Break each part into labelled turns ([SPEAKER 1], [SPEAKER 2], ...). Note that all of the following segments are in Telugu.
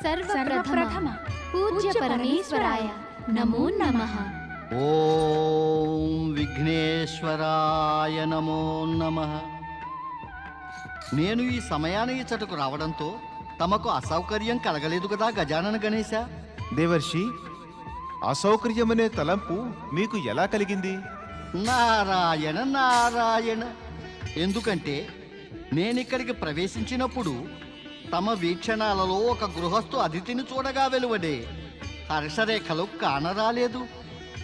[SPEAKER 1] సర్వప్రథమ పూజ్య పరమేశ్వరాయ నమో నమః.
[SPEAKER 2] ఓం విఘ్నేశ్వరాయ నమో నమః. నేను ఈ సమయాన ఈ చటకు రావడంతో తమకు అసౌకర్యం కలగలేదు కదా గజానన గణేశ?
[SPEAKER 3] దేవర్షి, అసౌకర్యమనే తలంపు మీకు ఎలా కలిగింది?
[SPEAKER 2] నారాయణ నారాయణ. ఎందుకంటే నేనిక్కడికి ప్రవేశించినప్పుడు తమ వీక్షణాలలో ఒక గృహస్థు అతిథిని చూడగా వెలువడే హర్షరేఖలు కానరాలేదు.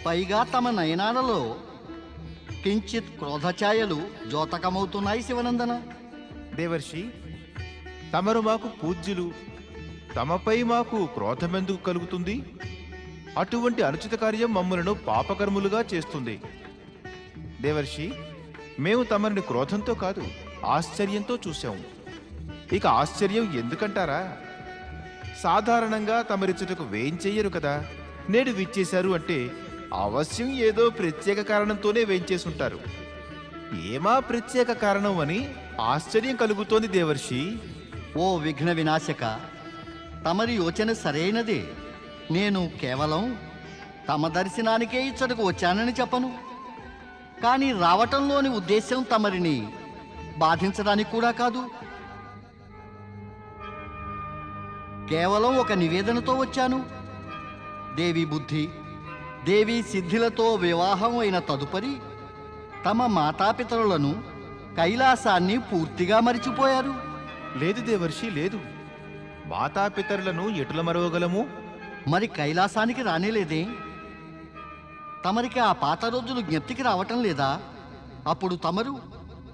[SPEAKER 2] పైగా తమ నయనాలలో కించిత్ క్రోధఛాయలు ద్యోతకమవుతున్నాయి శివనందన.
[SPEAKER 3] దేవర్షి, తమరు మాకు పూజ్యులు, తమపై మాకు క్రోధమెందుకు కలుగుతుంది? అటువంటి అనుచిత కార్యం మమ్మలను పాపకర్ములుగా చేస్తుంది. దేవర్షి, మేము తమరిని క్రోధంతో కాదు, ఆశ్చర్యంతో చూశాము. ఇక ఆశ్చర్యం ఎందుకంటారా? సాధారణంగా తమరిచ్చుటకు వేయించెయ్యరు కదా. నేడు విచ్చేశారు అంటే అవశ్యం ఏదో ప్రత్యేక కారణంతోనే వేయించేసుంటారు. ఏమా ప్రత్యేక కారణం అని ఆశ్చర్యం కలుగుతోంది దేవర్షి.
[SPEAKER 2] ఓ విఘ్న వినాశక, తమరి యోచన సరైనదే. నేను కేవలం తమ దర్శనానికే ఇచ్చటకు వచ్చానని చెప్పను. కానీ రావటంలోని ఉద్దేశం తమరిని బాధించడానికి కూడా కాదు. కేవలం ఒక నివేదనతో వచ్చాను. దేవి బుద్ధి, దేవి సిద్ధిలతో వివాహం అయిన తదుపరి తమ మాతాపితరులను, కైలాసాన్ని పూర్తిగా మరిచిపోయారు.
[SPEAKER 3] లేదు దేవర్షి, లేదు. మాతాపితరులను ఎటుల మరవగలము?
[SPEAKER 2] మరి కైలాసానికి రానేలేదే? తమరికి ఆ పాత రోజులు జ్ఞప్తికి రావటం లేదా? అప్పుడు తమరు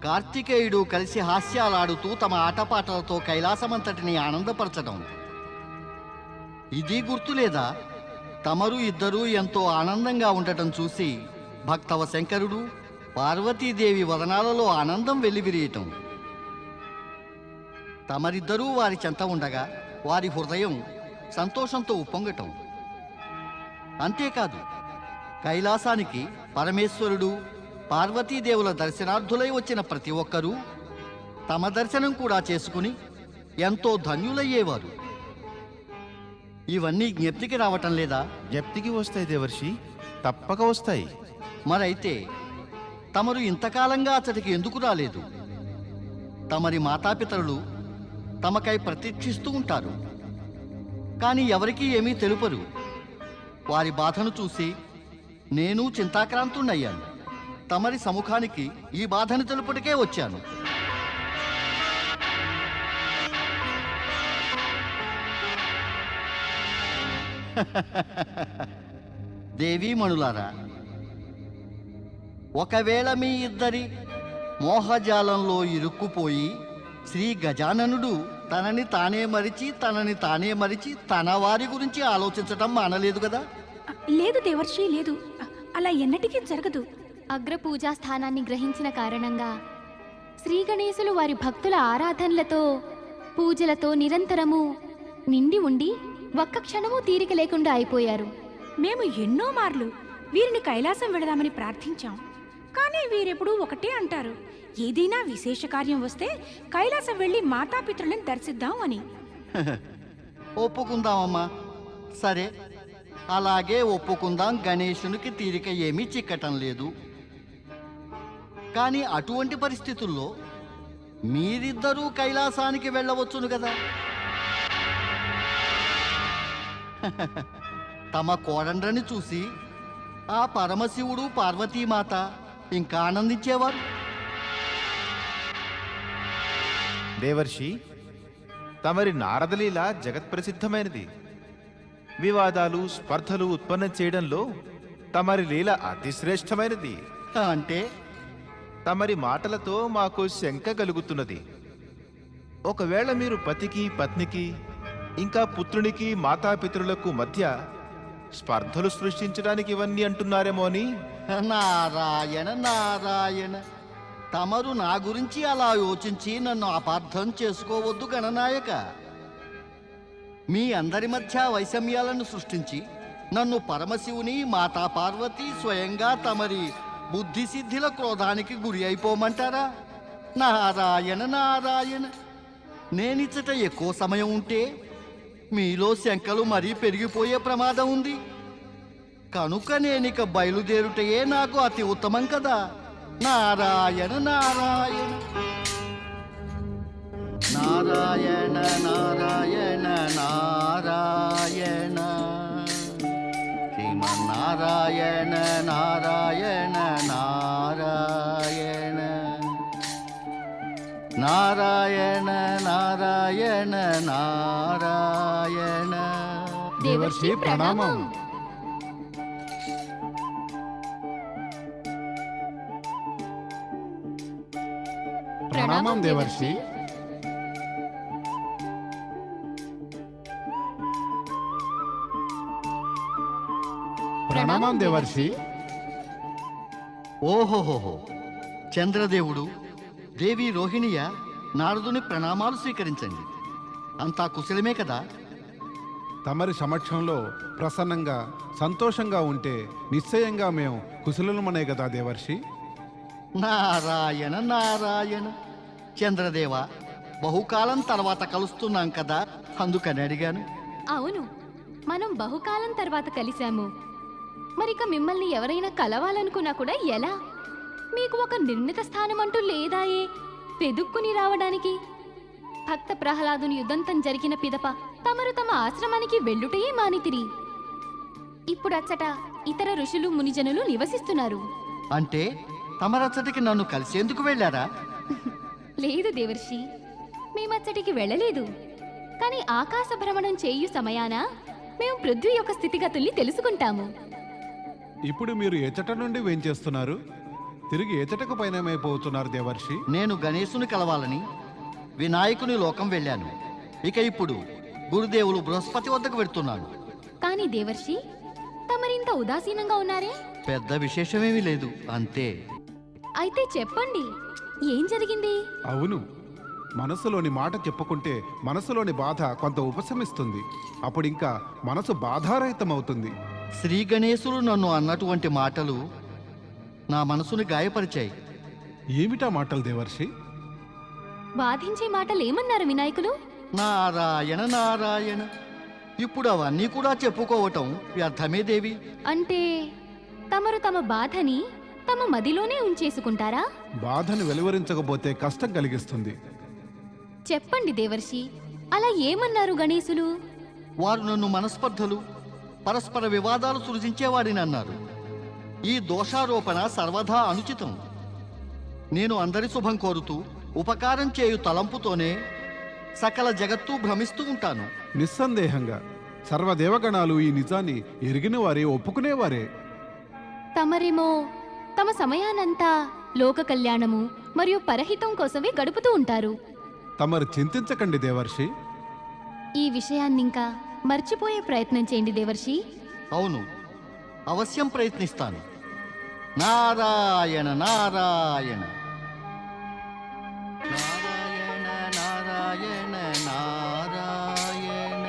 [SPEAKER 2] కార్తికేయుడు కలిసి హాస్యాలాడుతూ తమ ఆటపాటలతో కైలాసమంతటిని ఆనందపరచడం ఇది గుర్తులేదా? తమరు ఇద్దరూ ఎంతో ఆనందంగా ఉండటం చూసి భక్తవ శంకరుడు, పార్వతీదేవి వదనాలలో ఆనందం వెల్లివిరియటం, తమరిద్దరూ వారి చెంత ఉండగా వారి హృదయం సంతోషంతో ఉప్పొంగటం. అంతేకాదు, కైలాసానికి పరమేశ్వరుడు, పార్వతీదేవుల దర్శనార్థులై వచ్చిన ప్రతి ఒక్కరూ తమ దర్శనం కూడా చేసుకుని ఎంతో ధన్యులయ్యేవారు. ఇవన్నీ జ్ఞప్తికి రావటం లేదా?
[SPEAKER 3] జ్ఞప్తికి వస్తాయి దేవర్షి, తప్పక వస్తాయి.
[SPEAKER 2] మరైతే తమరు ఇంతకాలంగా అతడికి ఎందుకు రాలేదు? తమరి మాతాపితరులు తమకై ప్రతీక్షిస్తూ ఉంటారు, కానీ ఎవరికీ ఏమీ తెలుపరు. వారి బాధను చూసి నేను చింతాక్రాంతుణ్ణయ్యాను. తమరి సముఖానికి ఈ బాధను తెలుపుటకే వచ్చాను. దేవీమణులారా, ఒకవేళ మీ ఇద్దరి మోహజాలంలో ఇరుక్కుపోయి శ్రీ గజాననుడు తనని తానే మరిచి తన వారి గురించి ఆలోచించటం మానలేదు కదా?
[SPEAKER 1] లేదు దేవర్షి, లేదు. అలా ఎన్నటికీ జరగదు.
[SPEAKER 4] అగ్రపూజా స్థానాన్ని గ్రహించిన కారణంగా శ్రీ గణేశులు వారి భక్తుల ఆరాధనలతో, పూజలతో నిరంతరము నిండి ఉండి ఒక్క క్షణము తీరిక లేకుండా అయిపోయారు.
[SPEAKER 1] మేము ఎన్నో మార్లు వీరిని కైలాసం వెళదామని ప్రార్థించాం. కానీ వీరెప్పుడూ ఒకటే అంటారు, ఏదైనా విశేష కార్యం వస్తే కైలాసం వెళ్ళి మాతాపితృలను దర్శిద్దాం అని.
[SPEAKER 2] ఒప్పుకుందామమ్మా, సరే అలాగే ఒప్పుకుందాం. గణేశునికి తీరిక ఏమీ చిక్కటం లేదు. కానీ అటువంటి పరిస్థితుల్లో మీరిద్దరూ కైలాసానికి వెళ్ళవచ్చును కదా? తమ కోడండ్రని చూసి ఆ పరమశివుడు, పార్వతీమాత ఇంకా ఆనందించేవారు.
[SPEAKER 3] దేవర్షి, తమరి నారదలీల జగత్ప్రసిద్ధమైనది. వివాదాలు, స్పర్ధలు ఉత్పన్నం చేయడంలో తమరి లీల అతి శ్రేష్టమైనది.
[SPEAKER 2] అంటే
[SPEAKER 3] తమరి మాటలతో మాకు శంక కలుగుతున్నది. ఒకవేళ మీరు పతికి, పత్నికి, ఇంకా పుత్రునికి, మాతాపితరులకు మధ్య స్పర్ధలు సృష్టించడానికి ఇవన్నీ అంటున్నారేమో అని.
[SPEAKER 2] నారాయణ నారాయణ, తమరు నా గురించి అలా యోచించి నన్ను అపార్థం చేసుకోవద్దు గణనాయక. మీ అందరి మధ్య వైషమ్యాలను సృష్టించి నన్ను పరమశివుని, మాతా పార్వతి స్వయంగా తమరి బుద్ధిసిద్ధిల క్రోధానికి గురి అయిపోమంటారా? నారాయణ నారాయణ, నేనిచ్చట ఎక్కువ సమయం ఉంటే మీలో శంకలు మరీ పెరిగిపోయే ప్రమాదం ఉంది. కనుక నేనిక బయలుదేరుటయే నాకు అతి ఉత్తమం కదా. నారాయణ నారాయణ నారాయణ నారాయణ నారాయణ శ్రీమన్నారాయణ నారాయణ నారాయణ నారాయణ నారాయణ నారాయణ.
[SPEAKER 4] దేవర్షి ప్రణామం.
[SPEAKER 5] ప్రణామం దేవర్షి. ప్రణామం దేవర్షి.
[SPEAKER 2] ఓహోహోహో, చంద్రదేవుడు, దేవి రోహిణియ, నారదుని ప్రణామాలు స్వీకరించండి. అంతా కుశలమే కదా?
[SPEAKER 5] తమరి సమక్షంలో ప్రసన్నంగా సంతోషంగా ఉంటే నిశ్చయంగా మేము కుశలులమనే కదా దేవర్షి.
[SPEAKER 2] నారాయణ నారాయణ. చంద్రదేవ, బహుకాలం తర్వాత కలుస్తున్నాం కదా, అందుకని అడిగాను.
[SPEAKER 4] అవును, మనం బహుకాలం తర్వాత కలిశాము. మరిక మిమ్మల్ని ఎవరైనా కలవాలనుకున్నా కూడా ఎలా? మీకు ఒక నిర్ణీత స్థానం అంటూ లేదాయే పెదుక్కుని రావడానికి? భక్త ప్రహ్లాదుని యుద్ధంతం జరిగిన పిదప తమరు తమ ఆశ్రమానికి వెళ్ళుటయే మానితిరి. ఇప్పుడచ్చట ఇతర ఋషులు మునిజనులు నివసిస్తున్నారు.
[SPEAKER 2] అంటే తమరచ్చటికి నన్ను కలిసేందుకు వెళ్ళారా?
[SPEAKER 4] లేదు దేవర్షి, మేమచ్చటికి వెళ్ళలేదు. కానీ ఆకాశ భ్రమణం చేయు సమయాన మేము పృథ్వీ యొక్క స్థితిగతుల్ని తెలుసుకుంటాము.
[SPEAKER 5] ఇప్పుడు మీరు ఎచట నుండి వేంచేస్తున్నారు? తిరిగి ఎచటకు పయనమైపోతున్నారు దేవర్షి?
[SPEAKER 2] నేను గణేశుని కలవాలని వినాయకుని లోకం వెళ్ళాను. ఇక ఇప్పుడు గురుదేవులు బృహస్పతి వద్దకు వెళ్తున్నాను.
[SPEAKER 4] కానీ దేవర్షి, తమరింత ఉదాసీనంగా ఉన్నారే?
[SPEAKER 2] పెద్ద విశేషమేమీ లేదు, అంతే.
[SPEAKER 4] అయితే చెప్పండి, ఏం జరిగింది?
[SPEAKER 5] అవును, మనసులోని మాట చెప్పుకుంటే మనసులోని బాధ కొంత ఉపశమిస్తుంది. అప్పుడింకా మనసు బాధారహితమవుతుంది.
[SPEAKER 2] శ్రీ గణేశులు నన్ను అన్నటువంటి మాటలు నా మనసుని గాయపరిచాయి.
[SPEAKER 5] ఏమిటా మాటలు దేవర్షి?
[SPEAKER 4] బాధించే మాటలు ఏమన్నారు వినాయకులు?
[SPEAKER 2] నారాయణ నారాయణ. ఇప్పుడు అవన్నీ కూడా చెప్పుకోవటం వ్యర్థమే దేవి.
[SPEAKER 4] అంటే తమరు తమ బాధని తమ మదిలోనే ఉంచేసుకుంటారా?
[SPEAKER 5] బాధను వెలువరించకపోతే కష్టం కలిగిస్తుంది.
[SPEAKER 4] చెప్పండి దేవర్షి, అలా ఏమన్నారు గణేశులు?
[SPEAKER 2] వారు నన్ను మనస్పర్ధలు, పరస్పర వివాదాలు సృజించేవాడిని అన్నారు. ఈ దోషారోపణ సర్వదా అనుచితం. నేను అందరి శుభం కోరుతూ ఉపకారం చేయు తలంపుతోనే సకల జగత్తు భ్రమిస్తూ ఉంటాను.
[SPEAKER 5] నిస్సందేహంగా సర్వదేవగణాలు ఈ నిజాన్ని ఎరిగిన వారే, ఒప్పుకునేవారే.
[SPEAKER 4] తమరేమో తమ సమయానంతా లోక కళ్యాణము మరియు పరహితం కోసమే గడుపుతూ ఉంటారు.
[SPEAKER 5] తమరు చింతించకండి దేవర్షి.
[SPEAKER 4] ఈ విషయాన్నింకా మర్చిపోయే ప్రయత్నం చేయండి దేవర్షి.
[SPEAKER 2] అవును, అవశ్యం ప్రయత్నిస్తాను. నారాయణ నారాయణ నారాయణ నారాయణ నారాయణ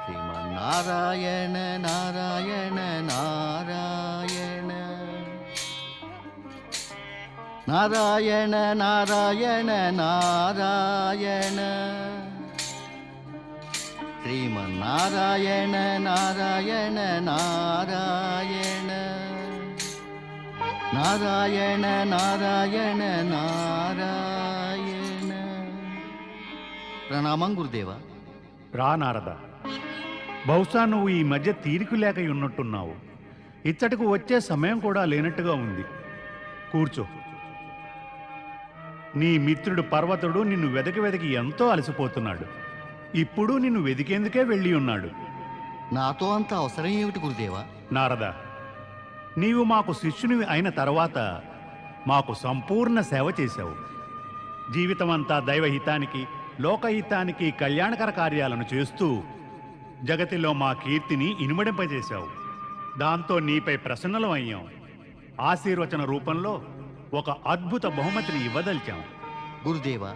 [SPEAKER 2] శ్రీమన్నారాయణ నారాయణ నారాయణ నారాయణ నారాయణ నారాయణ శ్రీమన్నారాయణ నారాయణ నారాయణ నారాయణ నారాయణ నారాయణ. ప్రణామం గురుదేవ.
[SPEAKER 6] రా నారద, బహుశా నువ్వు ఈ మధ్య తీరిక లేక ఉన్నట్టున్నావు. ఇచ్చటకు వచ్చే సమయం కూడా లేనట్టుగా ఉంది. కూర్చో. నీ మిత్రుడు పర్వతుడు నిన్ను వెదకి ఎంతో అలసిపోతున్నాడు. ఇప్పుడు నిన్ను వెదికేందుకే వెళ్ళి ఉన్నాడు.
[SPEAKER 2] నాతో అంత అవసరం ఏమిటి గురుదేవా?
[SPEAKER 6] నారద, నీవు మాకు శిష్యునివి అయిన తర్వాత మాకు సంపూర్ణ సేవ చేశావు. జీవితమంతా దైవహితానికి, లోకహితానికి కళ్యాణకర కార్యాలను చేస్తూ జగతిలో మా కీర్తిని ఇనుమడింపజేశావు. దాంతో నీపై ప్రసన్నలం అయ్యాం. ఆశీర్వచన రూపంలో ఒక అద్భుత బహుమతిని ఇవ్వదలిచాం.
[SPEAKER 2] గురుదేవా,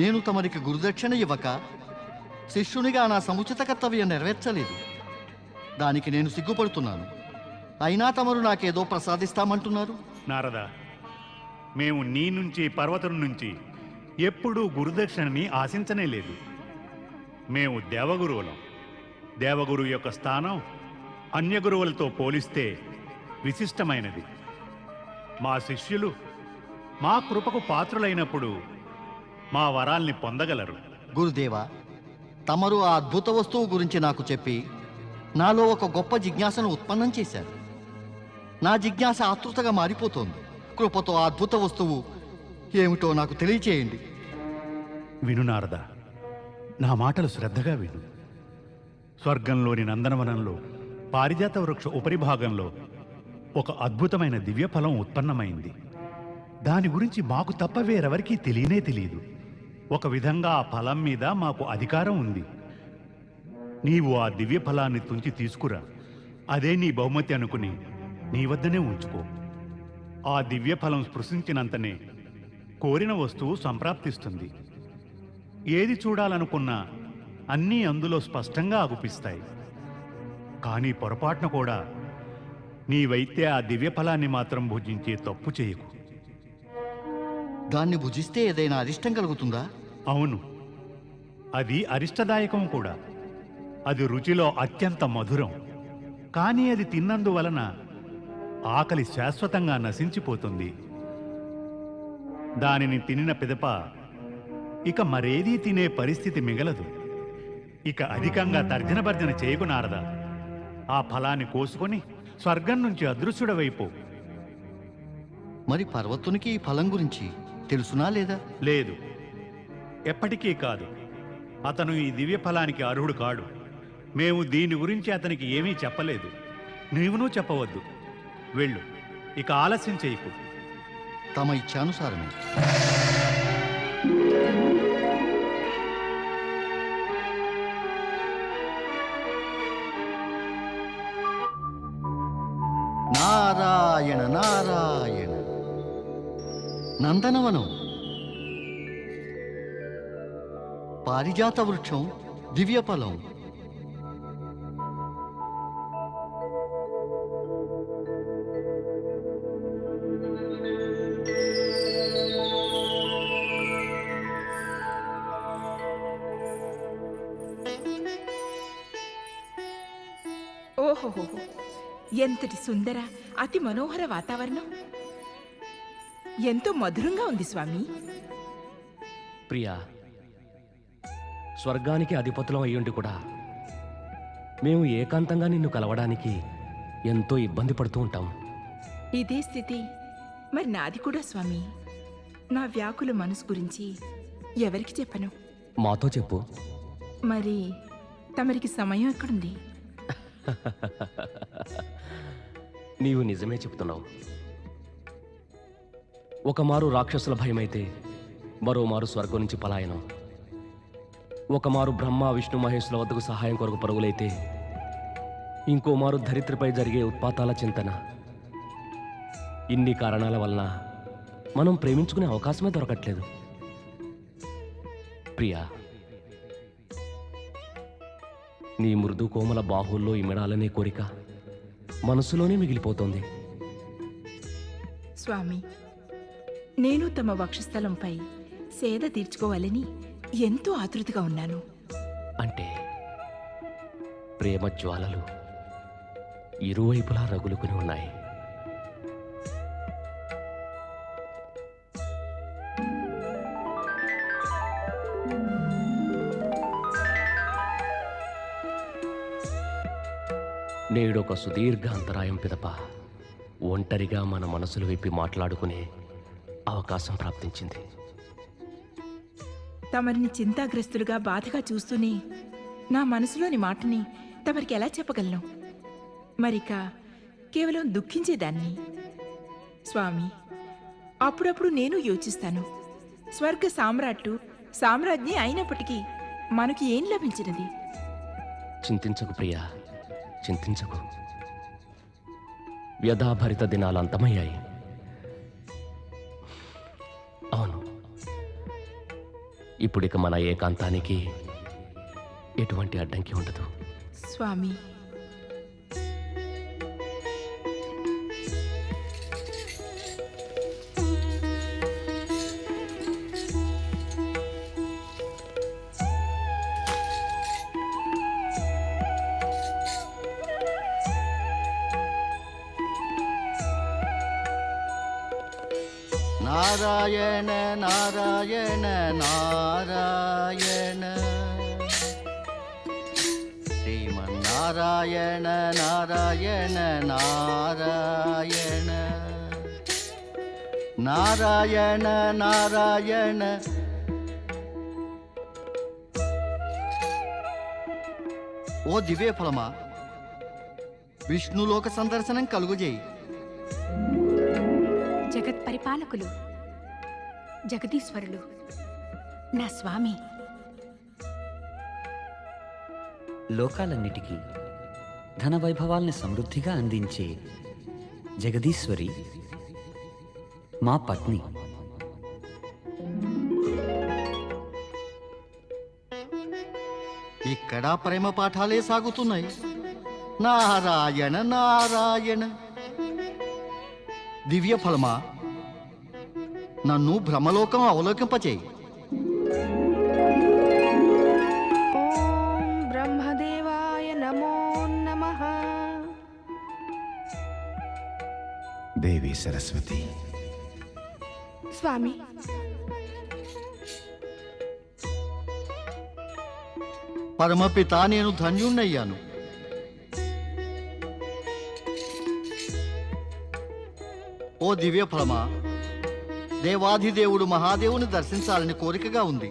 [SPEAKER 2] నేను తమరికి గురుదక్షిణ ఇవ్వక శిష్యునిగా నా సముచిత కర్తవ్యం నెరవేర్చలేదు. దానికి నేను సిగ్గుపడుతున్నాను. అయినా తమరు నాకేదో ప్రసాదిస్తామంటున్నారు.
[SPEAKER 6] నారద, మేము నీ నుంచి, పర్వతం నుంచి ఎప్పుడూ గురుదక్షిణని ఆశించనే లేదు. మేము దేవగురువులం. దేవగురువు యొక్క స్థానం అన్య గురువులతో పోలిస్తే విశిష్టమైనది. మా శిష్యులు మా కృపకు పాత్రులైనప్పుడు మా వరాల్ని పొందగలరు.
[SPEAKER 2] గురుదేవా, తమరు ఆ అద్భుత వస్తువు గురించి నాకు చెప్పి నాలో ఒక గొప్ప జిజ్ఞాసను ఉత్పన్నం చేశారు. నా జిజ్ఞాస ఆతృతగా మారిపోతోంది. కృపతో ఆ అద్భుత వస్తువు ఏమిటో నాకు తెలియచేయండి.
[SPEAKER 6] విను నారద, నా మాటలు శ్రద్ధగా విను. స్వర్గంలోని నందనవనంలో పారిజాత వృక్ష ఉపరిభాగంలో ఒక అద్భుతమైన దివ్యఫలం ఉత్పన్నమైంది. దాని గురించి మాకు తప్ప వేరెవరికీ తెలియనే తెలియదు. ఒక విధంగా ఆ ఫలం మీద మాకు అధికారం ఉంది. నీవు ఆ దివ్య ఫలాన్ని తుంచి తీసుకురా. అదే నీ బహుమతి అనుకుని నీ వద్దనే ఉంచుకో. ఆ దివ్య ఫలం స్పృశించినంతనే కోరిన వస్తువు సంప్రాప్తిస్తుంది. ఏది చూడాలనుకున్నా అన్నీ అందులో స్పష్టంగా అగుపిస్తాయి. కానీ పొరపాటున కూడా నీవైతే ఆ దివ్య ఫలాన్ని మాత్రం భుజించే తప్పు చేయకు.
[SPEAKER 2] దాన్ని భుజిస్తే ఏదైనా అరిష్టం కలుగుతుందా?
[SPEAKER 6] అవును, అది అరిష్టదాయకం కూడా. అది రుచిలో అత్యంత మధురం. కానీ అది తిన్నందువలన ఆకలి శాశ్వతంగా నశించిపోతుంది. దానిని తినిన పిదప ఇక మరేదీ తినే పరిస్థితి మిగలదు. ఇక అధికంగా తర్జనభర్జన చేయకు నారద. ఆ ఫలాన్ని కోసుకొని స్వర్గం నుంచి అదృశ్యుడవైపో.
[SPEAKER 2] మరి పర్వతునికి ఈ ఫలం గురించి తెలుసునా లేదా?
[SPEAKER 6] లేదు, ఎప్పటికీ కాదు. అతను ఈ దివ్య ఫలానికి అర్హుడు కాడు. మేము దీని గురించి అతనికి ఏమీ చెప్పలేదు. నీవునూ చెప్పవద్దు. వెళ్ళు, ఇక ఆలస్యం చేయకు.
[SPEAKER 2] తమ ఇచ్ఛానుసారమే. నారాయణ నారాయణ. నందనవనం, పారిజాత వృక్షం, దివ్యఫలం.
[SPEAKER 7] ఓహోహో, ఎంతటి సుందర అతి మనోహర వాతావరణం! ఎంతో మధురంగా ఉంది స్వామి.
[SPEAKER 8] ప్రియా, స్వర్గానికి అధిపతులం అయ్యుండి కూడా మేము ఏకాంతంగా నిన్ను కలవడానికి ఎంతో ఇబ్బంది పడుతూ ఉంటాం.
[SPEAKER 7] ఇదే స్థితి మరి నాది కూడా స్వామి. నా వ్యాకుల మనసు గురించి ఎవరికి చెప్పను?
[SPEAKER 8] మాతో చెప్పు.
[SPEAKER 7] మరి తమరికి సమయం ఎక్కడుంది?
[SPEAKER 8] నీవు నిజమే చెప్తున్నావు. ఒకమారు రాక్షసుల భయమైతే మరోమారు స్వర్గం నుంచి పలాయనం. ఒకమారు బ్రహ్మ విష్ణు మహేశ్వరుల వద్దకు సహాయం కొరకు పరుగులైతే ఇంకోమారు ధరిత్రిపై జరిగే ఉత్పాతాల చింతన. ఇన్ని కారణాల వలన మనం ప్రేమించుకునే అవకాశమే దొరకట్లేదు. ప్రియా, నీ మృదు కోమల బాహుల్లో ఇమిడాలనే కోరిక మనసులోనే మిగిలిపోతోంది.
[SPEAKER 7] స్వామి, నేను తమ వక్షస్థలంపై సేద తీర్చుకోవాలని ఎంతో ఆతృతగా ఉన్నాను.
[SPEAKER 8] అంటే ప్రేమ జ్వాలలు ఇరువైపులా రగులుకుని ఉన్నాయి. నేడొక సుదీర్ఘ అంతరాయం పిదప ఒంటరిగా మన మనసులు విప్పి మాట్లాడుకునే అవకాశం ప్రాప్తించింది.
[SPEAKER 7] తమరిని చింతాగ్రస్తులుగా బాధగా చూస్తూనే నా మనసులోని మాటని తమరికి ఎలా చెప్పగలను? మరిక కేవలం దుఃఖించేదాన్ని. స్వామి, అప్పుడప్పుడు నేను యోచిస్తాను, స్వర్గ సామ్రాజ్ఞి అయినప్పటికీ మనకి ఏం లభించినది?
[SPEAKER 8] చింతించకు ప్రియా, చింతించకు. వ్యధాభరిత దినాలు అంతమయ్యాయి. అవును, ఇప్పుడిక మన ఏకాంతానికి ఎటువంటి అడ్డంకి ఉండదు.
[SPEAKER 7] స్వామి,
[SPEAKER 2] నారాయణ నారాయణ నారాయణ శ్రీమన్నారాయణ నారాయణ నారాయణ నారాయణ నారాయణ. ఓ దివ్య ఫలమా, విష్ణులోక సందర్శనం కలుగుజేయి.
[SPEAKER 1] జగత్ పరిపాలకులు, జగదీశ్వరులు, నా స్వామి.
[SPEAKER 9] లోకాలన్నిటికీ ధన వైభవాల్ని సమృద్ధిగా అందించే జగదీశ్వరి మా పత్ని.
[SPEAKER 2] ఇక్కడ ప్రేమ పాఠాలే సాగుతున్నాయి. నారాయణ నారాయణ. దివ్య ఫలమా, నన్ను బ్రహ్మలోకం అవలోకింపచేయి.
[SPEAKER 7] ఓం బ్రహ్మదేవాయ నమో నమః.
[SPEAKER 3] దేవి సరస్వతి,
[SPEAKER 7] స్వామి,
[SPEAKER 2] పరమపిత, నేను ధన్యుణ్ణయ్యాను. ఓ దివ్య ఫలమా, దేవాధిదేవుడు మహాదేవుని దర్శించాలని కోరికగా ఉంది.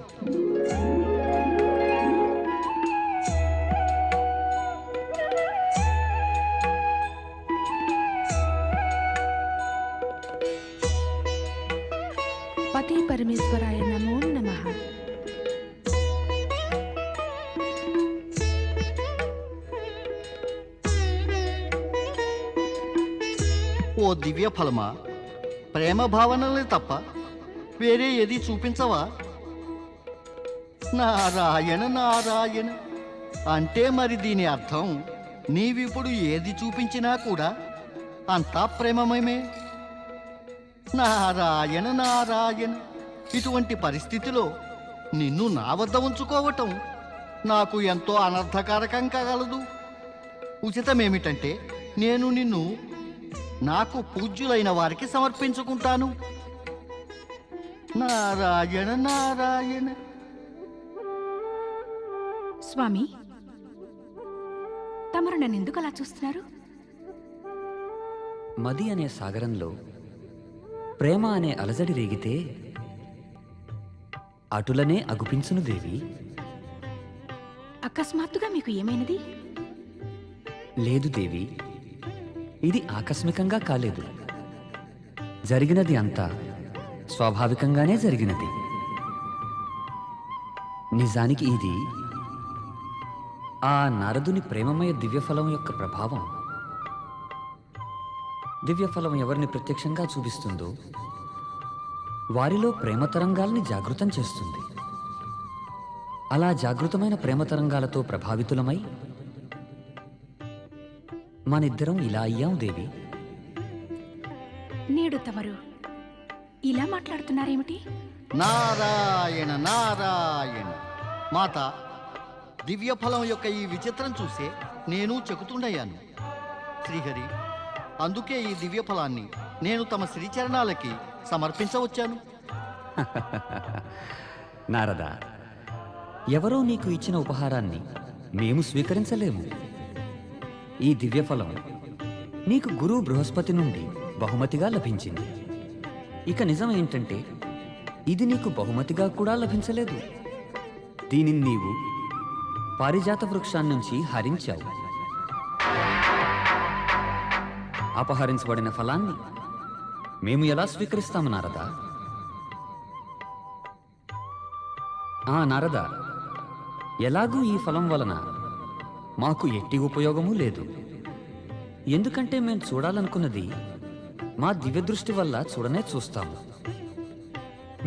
[SPEAKER 7] పతి పరమేశ్వరాయ నమో నమః.
[SPEAKER 2] ఓ దివ్య ఫలమా, ప్రేమ భావనలే తప్ప వేరే ఏది చూపించవా? నారాయణ నారాయణ అంటే మరి దీని అర్థం నీవిప్పుడు ఏది చూపించినా కూడా అంతా ప్రేమమయమే. నారాయణ నారాయణ. ఇటువంటి పరిస్థితిలో నిన్ను నా వద్ద ఉంచుకోవటం నాకు ఎంతో అనర్థకారకం కాగలదు. ఉచితమేమిటంటే నేను నిన్ను నాకు పూజ్యులైన వారికి సమర్పించుకుంటాను. నారాయణ నారాయణ.
[SPEAKER 1] స్వామి, తమరు నన్ను ఎందుకు అలా చూస్తున్నారు?
[SPEAKER 9] మది అనే సాగరంలో ప్రేమ అనే అలజడి రేగితే అటులనే అగుపించును దేవి.
[SPEAKER 1] అకస్మాత్తుగా మీకు ఏమైనది?
[SPEAKER 9] లేదు దేవి, ఇది ఆకస్మికంగా కాలేదు. జరిగినది అంతా స్వాభావికంగానే జరిగినది. నిజానికి ఇది ఆ నారదుని ప్రేమమయ దివ్యఫలం యొక్క ప్రభావం. దివ్యఫలం ఎవరిని ప్రత్యక్షంగా చూపిస్తుందో వారిలో ప్రేమ తరంగాల్ని జాగృతం చేస్తుంది. అలా జాగృతమైన ప్రేమ తరంగాలతో ప్రభావితులమై మనిద్దరం ఇలా అయ్యాం దేవి.
[SPEAKER 1] నేడు తమరు ఇలా మాట్లాడుతున్నారేమిటి?
[SPEAKER 2] నారాయణ నారాయణ. మాత, దివ్యఫలం యొక్క ఈ విచిత్రం చూసే నేను చెకుతుండయ్యాను. శ్రీహరి, అందుకే ఈ దివ్యఫలాన్ని నేను తమ శ్రీచరణాలకి సమర్పించవచ్చాను.
[SPEAKER 9] నారద, ఎవరో నీకు ఇచ్చిన ఉపహారాన్ని మేము స్వీకరించలేము. ఈ దివ్యఫలం నీకు గురువు బృహస్పతి నుండి బహుమతిగా లభించింది. ఇక నిజం ఏంటంటే ఇది నీకు బహుమతిగా కూడా లభించలేదు. దీనిని నీవు పారిజాత వృక్షాన్నించి హరించావు. అపహరించబడిన ఫలాన్ని మేము ఎలా స్వీకరిస్తాము నారద? నారద, ఎలాగూ ఈ ఫలం వలన మాకు ఎట్టి ఉపయోగమూ లేదు. ఎందుకంటే మేము చూడాలనుకున్నది మా దివ్యదృష్టి వల్ల చూడనే చూస్తాము.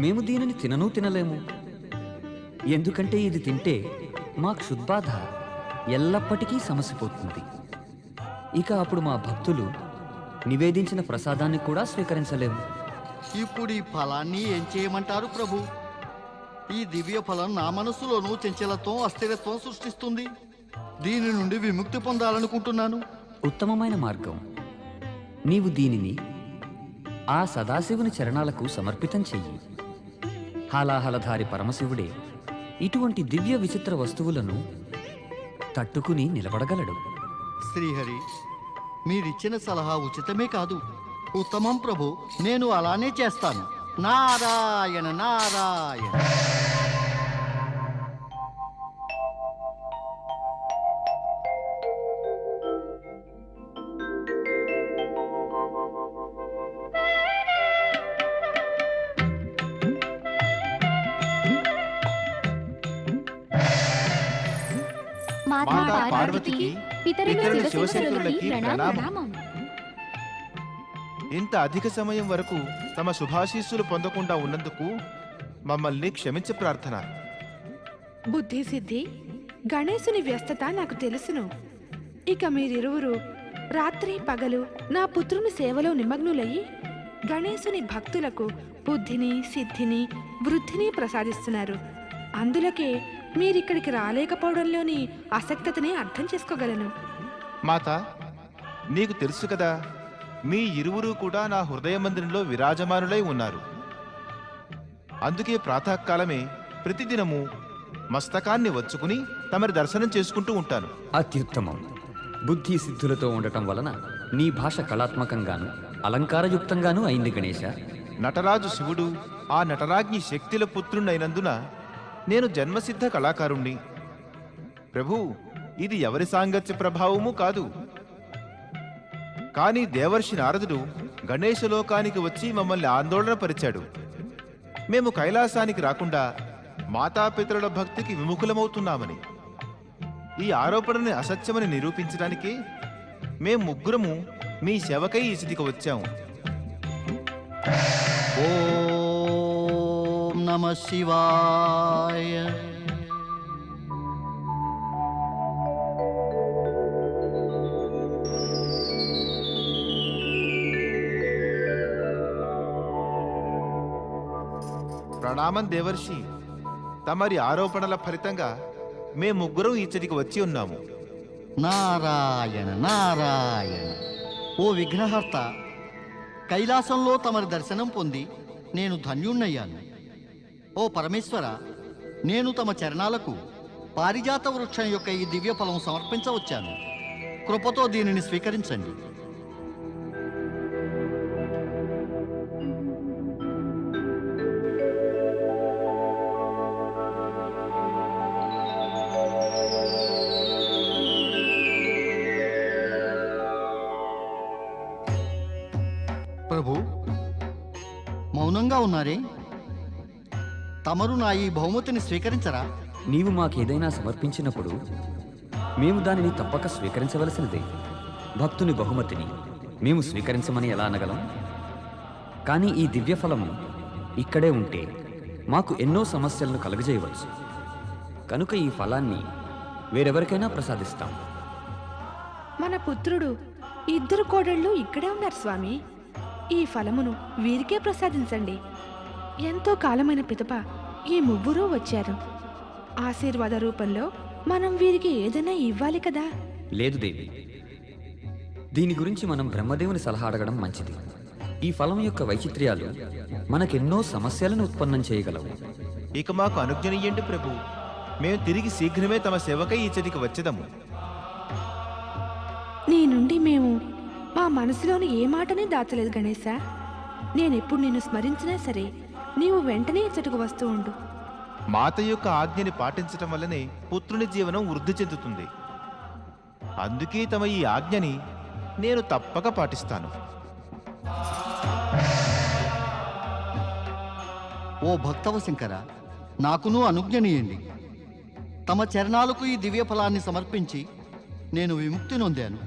[SPEAKER 9] మేము దీనిని తినలేము. ఎందుకంటే ఇది తింటే మా క్షుద్బాధ ఎల్లప్పటికీ సమసిపోతుంది. ఇక అప్పుడు మా భక్తులు నివేదించిన ప్రసాదాన్ని కూడా స్వీకరించలేము.
[SPEAKER 2] ఇప్పుడు ఈ ఫలాన్ని ఏం చేయమంటారు ప్రభు? ఈ దివ్య ఫలం నా మనస్సులోనూ చంచలత్వం, అస్థిరత్వం సృష్టిస్తుంది. దీని నుండి విముక్తి పొందాలనుకుంటున్నాను.
[SPEAKER 9] ఉత్తమమైన మార్గం, నీవు దీనిని ఆ సదాశివుని చరణాలకు సమర్పితం చెయ్యి. హాలాహలధారి పరమశివుడే ఇటువంటి దివ్య విచిత్ర వస్తువులను తట్టుకుని నిలబడగలడు.
[SPEAKER 2] శ్రీహరి, మీరిచ్చిన సలహా ఉచితమే కాదు, ఉత్తమం ప్రభు. నేను అలానే చేస్తాను. నారాయణ నారాయణ.
[SPEAKER 4] మాతా
[SPEAKER 10] మాతా
[SPEAKER 4] పార్వతికి
[SPEAKER 10] పార్వతికి,
[SPEAKER 4] పితరులు
[SPEAKER 10] పితరులు
[SPEAKER 4] శివశంకరులకి
[SPEAKER 10] శివశంకరులకి
[SPEAKER 4] ప్రణామం.
[SPEAKER 10] ఇంత అధిక సమయం వరకు తమ శుభాశీస్సులు పొందకుండా ఉన్నందుకు మమ్మల్ని క్షమించ ప్రార్థన.
[SPEAKER 1] బుద్ధి సిద్ధి, గణేశుని వ్యస్తత నాకు తెలుసును. ఇక మీరిరువురు రాత్రి పగలు నా పుత్రుని సేవలో నిమగ్నులయ్యి గణేశుని భక్తులకు బుద్ధిని సిద్ధిని వృద్ధిని ప్రసాదిస్తున్నారు. అందులకే మీరిక్కడికి రాలేకపోవడంలోని ఆసక్తతని అర్థం చేసుకోగలను.
[SPEAKER 10] మాత, నీకు తెలుసు కదా, మీ ఇరువురు కూడా నా హృదయ మందిరంలో విరాజమానులై ఉన్నారు. అందుకే ప్రాతకాలమే ప్రతిదినము మస్తకాన్ని వచ్చుకుని తమరి దర్శనం చేసుకుంటూ ఉంటాను.
[SPEAKER 9] అత్యుత్తమం. బుద్ధి సిద్ధులతో ఉండటం వలన నీ భాష కళాత్మకంగాను అలంకారయుక్తంగానూ అయింది గణేశ.
[SPEAKER 10] నటరాజు శివుడు ఆ నటరాజ్ఞి శక్తుల పుత్రుణ్ణైనందున నేను జన్మసిద్ధ కళాకారుణ్ణి. ప్రభు, ఇది ఎవరి సాంగత్య ప్రభావము కాదు. కానీ దేవర్షి నారదుడు గణేశలోకానికి వచ్చి మమ్మల్ని ఆందోళన పరిచాడు. మేము కైలాసానికి రాకుండా మాతాపితరుల భక్తికి విముఖులమవుతున్నామని. ఈ ఆరోపణని అసత్యమని నిరూపించడానికి మేం ముగ్గురము మీ సేవకై ఈ స్థితికి వచ్చాము.
[SPEAKER 2] ఓం నమ శివాయ.
[SPEAKER 10] ప్రణామం దేవర్షి. తమరి ఆరోపణల ఫలితంగా మే ముగ్గురం ఇచ్చటికి వచ్చి ఉన్నాము.
[SPEAKER 2] నారాయణ నారాయణ. ఓ విఘ్నహర్త, కైలాసంలో తమరి దర్శనం పొంది నేను ధన్యుణ్ణయ్యాను. ఓ పరమేశ్వర, నేను తమ చరణాలకు పారిజాత వృక్షం యొక్క ఈ దివ్య ఫలం సమర్పించవచ్చాను. కృపతో దీనిని స్వీకరించండి. ప్రభు, మౌనంగా ఉన్నారే? తమరు నా ఈ బహుమతిని స్వీకరించరా?
[SPEAKER 9] నీవు మాకేదైనా సమర్పించినప్పుడు మేము దానిని తప్పక స్వీకరించవలసినదే. భక్తుని బహుమతిని మేము స్వీకరించమని ఎలా అనగలం? కానీ ఈ దివ్యఫలము ఇక్కడే ఉంటే మాకు ఎన్నో సమస్యలను కలుగజేయవచ్చు. కనుక ఈ ఫలాన్ని వేరెవరికైనా ప్రసాదిస్తాం.
[SPEAKER 1] మన పుత్రుడు ఇద్దరు కోడళ్ళు ఇక్కడే ఉన్నారు స్వామి. ఈ ఫలమును వీరికే ప్రసాదించండి. ఎంతో కాలమైన పిదప ఈ ముగ్గురు వచ్చారు. ఆశీర్వాద రూపంలో మనం వీరికి ఏదైనా ఇవ్వాలి కదా.
[SPEAKER 9] లేదు దేవి, దీని గురించి మనం బ్రహ్మదేవుని సలహా అడగడం మంచిది. ఈ ఫలం యొక్క వైచిత్ర్యాలు మనకెన్నో సమస్యలను ఉత్పన్నం చేయగలవు.
[SPEAKER 10] ఇక మాకు అనుజ్ఞనియ్యండి ప్రభు. మేము తిరిగి శీఘ్రమే తమ సేవకై ఇచ్చటికి వచ్చేదము.
[SPEAKER 1] నీ నుండి మేము మా మనసులోని ఏ మాటని దాచలేదు గణేశ. నేనెప్పుడు నిన్ను స్మరించినా సరే నీవు వెంటనే ఇచ్చటకు వస్తూ ఉండు.
[SPEAKER 10] మాత యొక్క ఆజ్ఞని పాటించటం వల్లనే పుత్రుని జీవనం వృద్ధి చెందుతుంది. అందుకే తమ ఈ ఆజ్ఞని నేను తప్పక పాటిస్తాను.
[SPEAKER 2] ఓ భక్తవ శంకర, నాకును అనుజ్ఞనీయండి. తమ చరణాలకు ఈ దివ్య ఫలాన్ని సమర్పించి నేను విముక్తి నొందాను.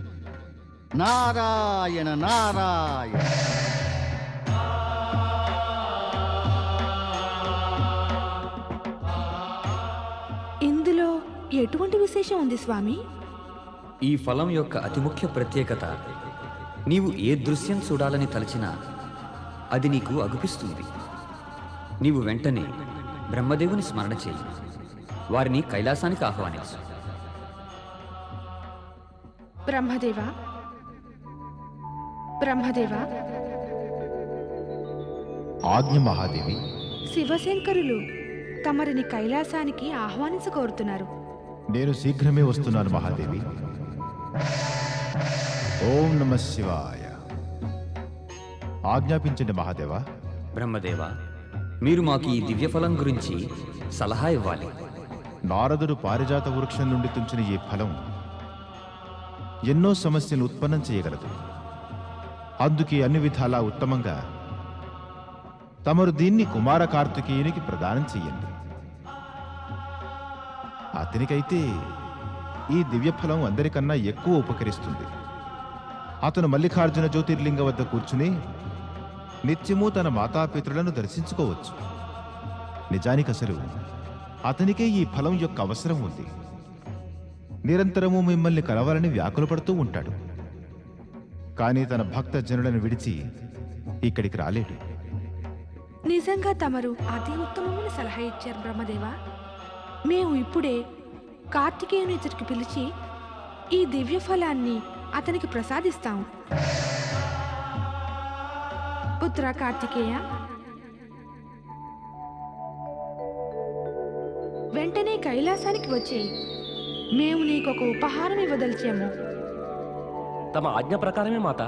[SPEAKER 2] నారాయణ నారాయణ.
[SPEAKER 1] ఇందులో ఎటువంటి విశేషం ఉంది స్వామి?
[SPEAKER 9] ఈ ఫలం యొక్క అతి ముఖ్య ప్రత్యేకత, నీవు ఏ దృశ్యం చూడాలని తలచినా అది నీకు అగుపిస్తుంది. నీవు వెంటనే బ్రహ్మదేవుని స్మరణ చేయి, వారిని కైలాసానికి ఆహ్వానించు.
[SPEAKER 1] బ్రహ్మదేవా, బ్రహ్మదేవా,
[SPEAKER 10] ఆజ్ఞ మహాదేవి.
[SPEAKER 1] శివశంకరులు తమరిని కైలాసానికి ఆహ్వానించకోరుతున్నారు.
[SPEAKER 10] నేను శీఘ్రమే వస్తున్నాను మహాదేవి. ఓం నమ శివాయ. ఆజ్ఞాపించండి మహాదేవా.
[SPEAKER 9] బ్రహ్మదేవ, మీరు మాకు ఈ దివ్యఫలం గురించి సలహా ఇవ్వాలి.
[SPEAKER 10] నారదుడు పారిజాత వృక్షం నుండి తుంచిన ఈ ఫలం ఎన్నో సమస్యలు ఉత్పన్నం చేయగలదు. అందుకే అన్ని విధాలా ఉత్తమంగా తమరు దీన్ని కుమార కార్తికేయునికి ప్రదానం చెయ్యండి. అతనికైతే ఈ దివ్యఫలం అందరికన్నా ఎక్కువ ఉపకరిస్తుంది. అతను మల్లికార్జున జ్యోతిర్లింగ వద్ద కూర్చుని నిత్యము తన మాతాపితృలను దర్శించుకోవచ్చు. నిజానికి అసలు అతనికే ఈ ఫలం యొక్క అవసరం ఉంది. నిరంతరము మిమ్మల్ని కలవాలని వ్యాకులపడుతూ ఉంటాడు. కానీ తన భక్త జనులను విడిచి ఇక్కడికి రాలేడు.
[SPEAKER 1] నిజంగా తమరు అతి ఉత్తమమైన సలహా ఇచ్చారు బ్రహ్మదేవ. మేము ఇప్పుడే కార్తికేయుని ఎదుటికి పిలిచి ఈ దివ్య ఫలాన్ని అతనికి ప్రసాదిస్తాం. పుత్ర కార్తికేయ, వెంటనే కైలాసానికి వచ్చి మేము నీకొక ఉపహారం ఇవ్వదలిచాము.
[SPEAKER 8] తమ ఆజ్ఞ ప్రకారమే మాత.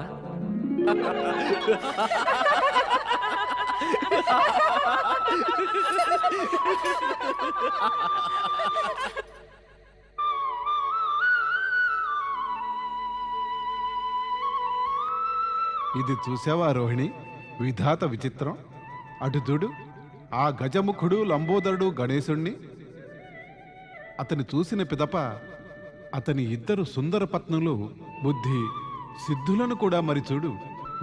[SPEAKER 5] ఇది చూసావా రోహిణి, విధాత విచిత్రం. అటు చూడు, ఆ గజముఖుడు లంబోదరుడు గణేశుణ్ణి. అతని చూసిన పిదప అతని ఇద్దరు సుందర పత్నులు బుద్ధి సిద్ధులను కూడా మరి చూడు.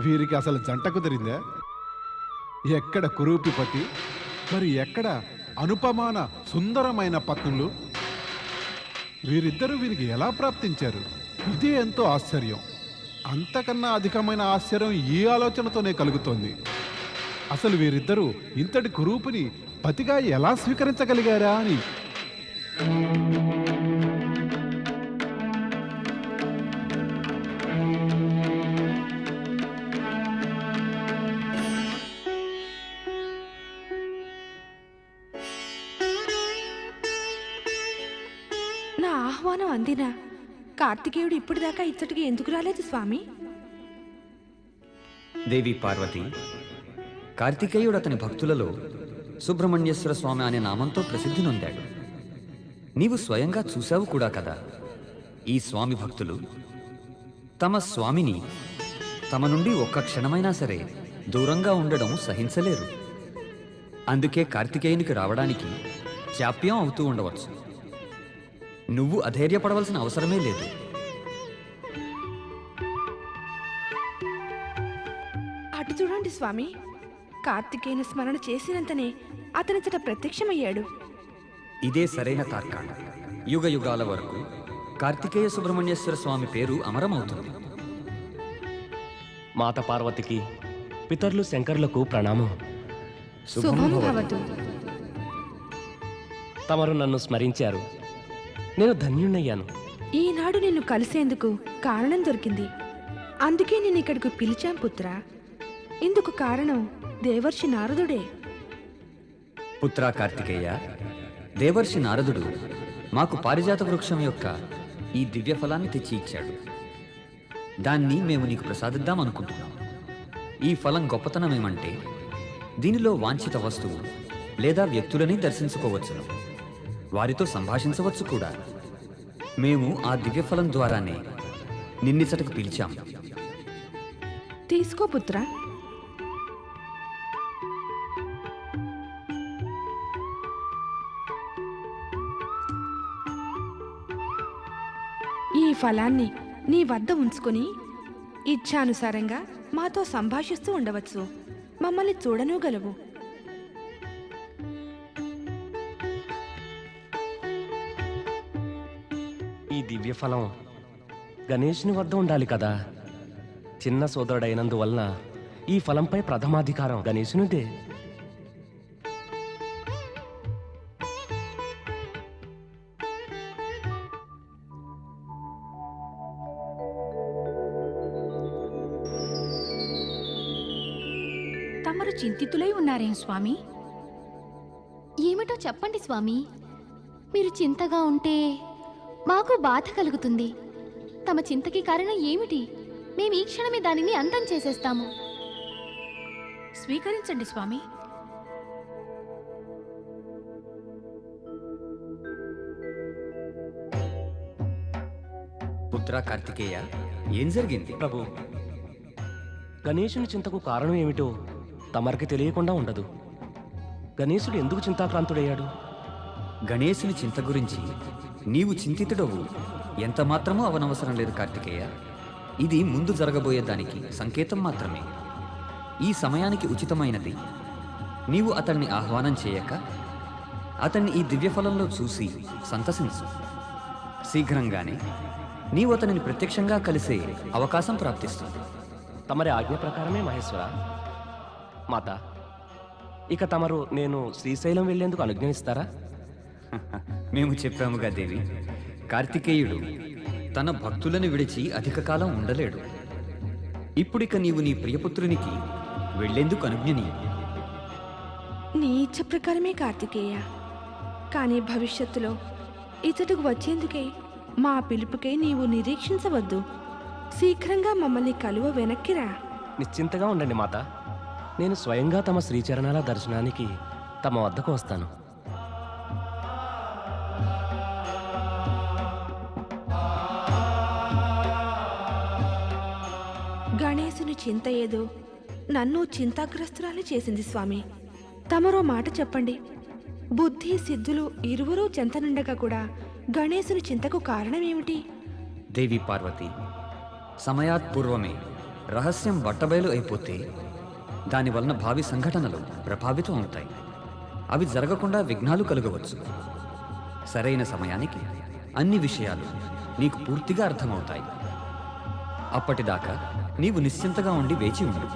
[SPEAKER 5] వీరికి అసలు జంట కుదిరిందా? ఎక్కడ కురూపిపతి, మరి ఎక్కడ అనుపమాన సుందరమైన పత్నులు? వీరిద్దరూ వీరికి ఎలా ప్రాప్తించారు? ఇదే ఎంతో ఆశ్చర్యం. అంతకన్నా అధికమైన ఆశ్చర్యం ఈ ఆలోచనతోనే కలుగుతోంది. అసలు వీరిద్దరూ ఇంతటి కురూపిని పతిగా ఎలా స్వీకరించగలిగారా అని.
[SPEAKER 1] నా ఆహ్వానం అందినా కార్తికేయుడు ఇప్పటిదాకా ఇచ్చటికి ఎందుకు రాలేదు స్వామి?
[SPEAKER 9] దేవి పార్వతి, కార్తికేయుడు అతని భక్తులలో సుబ్రహ్మణ్యేశ్వర స్వామి అనే నామంతో ప్రసిద్ధి నొందాడు. నీవు స్వయంగా చూశావు కూడా కదా. ఈ స్వామి భక్తులు తమ స్వామిని తమ నుండి ఒక్క క్షణమైనా సరే దూరంగా ఉండడం సహించలేరు. అందుకే కార్తికేయునికి రావడానికి జాప్యం అవుతూ ఉండవచ్చు. నువ్వు అధైర్యపడవలసిన అవసరమే లేదు.
[SPEAKER 1] అటు చూడండి స్వామి, కార్తికేయుని స్మరణ చేసినంతనే అతనిచట ప్రత్యక్షమయ్యాడు.
[SPEAKER 9] ఇదే సరైన తార్కాణం. యుగ యుగాల వరకు కార్తికేయ సుబ్రహ్మణ్యేశ్వర స్వామి పేరు అమరమవుతుంది.
[SPEAKER 8] మాత పార్వతికి, పితరులు శంకరులకు ప్రణామం.
[SPEAKER 1] శుభం భవతు.
[SPEAKER 8] తమరు నన్ను స్మరించారు. నేను ధన్యుణ్ణయ్యాను.
[SPEAKER 1] ఈనాడు నిన్ను కలిసేందుకు కారణం దొరికింది. అందుకే నేను ఇక్కడికి పిలిచాం పుత్ర. ఇందుకు కారణం దేవర్షి నారదుడే.
[SPEAKER 9] పుత్రా కార్తికేయ, దేవర్షి నారదుడు మాకు పారిజాత వృక్షం యొక్క ఈ దివ్య ఫలాన్ని తెచ్చి ఇచ్చాడు. దాన్ని మేము నీకు ప్రసాదిద్దాం అనుకుంటున్నాం. ఈ ఫలం గొప్పతనం ఏమంటే దీనిలో వాంఛిత వస్తువు లేదా వ్యక్తులని దర్శించుకోవచ్చును, వారితో సంభాషించవచ్చు కూడా. మేము ఆ దివ్య ఫలం ద్వారానే నిన్నిచటకు పిలిచాం.
[SPEAKER 1] తీసుకో పుత్ర. ఈ ఫలాన్ని నీ వద్ద ఉంచుకొని ఇచ్ఛానుసారంగా మాతో సంభాషిస్తూ ఉండవచ్చు. మమ్మల్ని చూడనూగలవు.
[SPEAKER 8] ఈ దివ్య ఫలం గణేశుని వద్ద ఉండాలి కదా. చిన్న సోదరుడైనందువలన ఈ ఫలంపై ప్రథమాధికారం గణేశునిదే.
[SPEAKER 1] తమరు
[SPEAKER 11] చింతితులై ఉన్నారేం స్వామి?
[SPEAKER 4] ఏమిటో చెప్పండి స్వామి. మీరు చింతగా ఉంటే మాకు బాధ కలుగుతుంది. తమ చింతకి కారణం ఏమిటి? మేము ఈ క్షణమే దానిని అంతం చేసేస్తాము.
[SPEAKER 11] స్వీకరించండి స్వామి.
[SPEAKER 9] పుత్ర కార్తికేయ, ఏం జరిగింది?
[SPEAKER 8] ప్రభు, గణేశుని చింతకు కారణం ఏమిటో తమరికి తెలియకుండా ఉండదు. గణేశుడు ఎందుకు చింతాక్రాంతుడయ్యాడు?
[SPEAKER 9] గణేశుని చింత గురించి నీవు చింతితుడవు ఎంత మాత్రమూ అవనవసరం లేదు కార్తికేయ. ఇది ముందు జరగబోయే దానికి సంకేతం మాత్రమే. ఈ సమయానికి ఉచితమైనది నీవు అతన్ని ఆహ్వానం చేయక అతన్ని ఈ దివ్యఫలంలో చూసి సంతసించు. శీఘ్రంగానే నీవు అతనిని ప్రత్యక్షంగా కలిసే అవకాశం ప్రాప్తిస్తుంది.
[SPEAKER 8] తమరి ఆజ్ఞ ప్రకారమే మహేశ్వర. మాత, ఇక తమరు నేను శ్రీశైలం వెళ్లేందుకు అనుజ్ఞనిస్తారా?
[SPEAKER 9] మేము చెప్పాముగా దేవి, కార్తికేయుడు తన భక్తులను విడిచి అధిక కాలం ఉండలేడు. ఇప్పుడిక నీవు నీ ప్రియపుత్రునికి వెళ్లేందుకు అనుజ్ఞని.
[SPEAKER 1] నీ ఇచ్చ ప్రకారమే కార్తికేయ. కానీ భవిష్యత్తులో ఇతడుకు వచ్చేందుకే మా పిలుపుకై నీవు నిరీక్షించవద్దు. శీఘ్రంగా మమ్మల్ని కలువ వెనక్కిరా.
[SPEAKER 8] నిశ్చింతగా ఉండండి మాత. నేను స్వయంగా తమ శ్రీచరణాల దర్శనానికి తమ వద్దకు వస్తాను.
[SPEAKER 1] గణేశుని చింత ఏదో నన్ను చింతాగ్రస్తురాలు చేసింది స్వామి. తమరో మాట చెప్పండి. బుద్ధి సిద్ధులు ఇరువురూ చెంతనుండగా కూడా గణేశుని చింతకు కారణమేమిటి?
[SPEAKER 9] దేవి పార్వతి, సమయాత్ పూర్వమే రహస్యం బట్టబయలు అయిపోతే దానివలన భావి సంఘటనలు ప్రభావితం అవుతాయి. అవి జరగకుండా విఘ్నాలు కలగవచ్చు. సరైన సమయానికి అన్ని విషయాలు నీకు పూర్తిగా అర్థమవుతాయి. అప్పటిదాకా నీవు నిశ్చింతగా ఉండి వేచి ఉండు.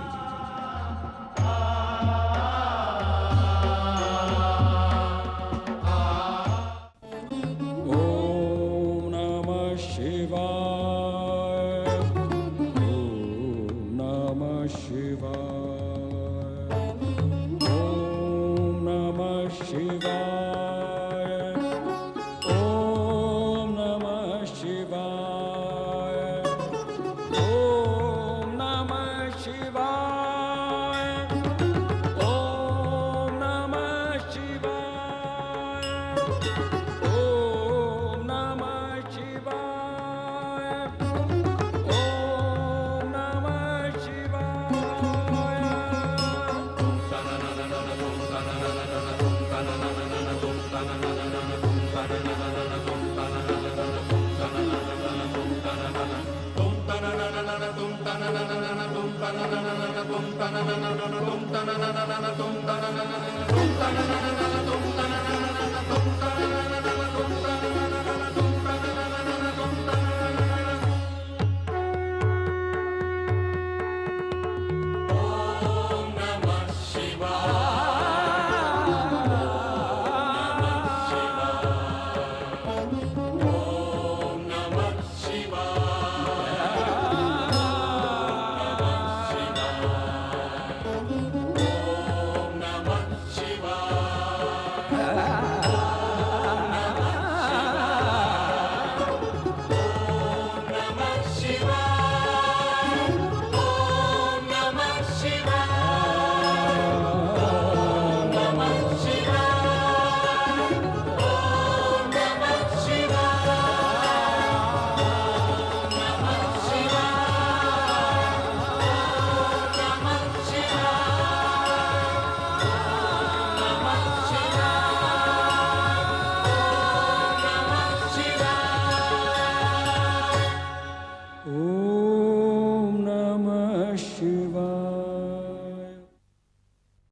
[SPEAKER 12] tum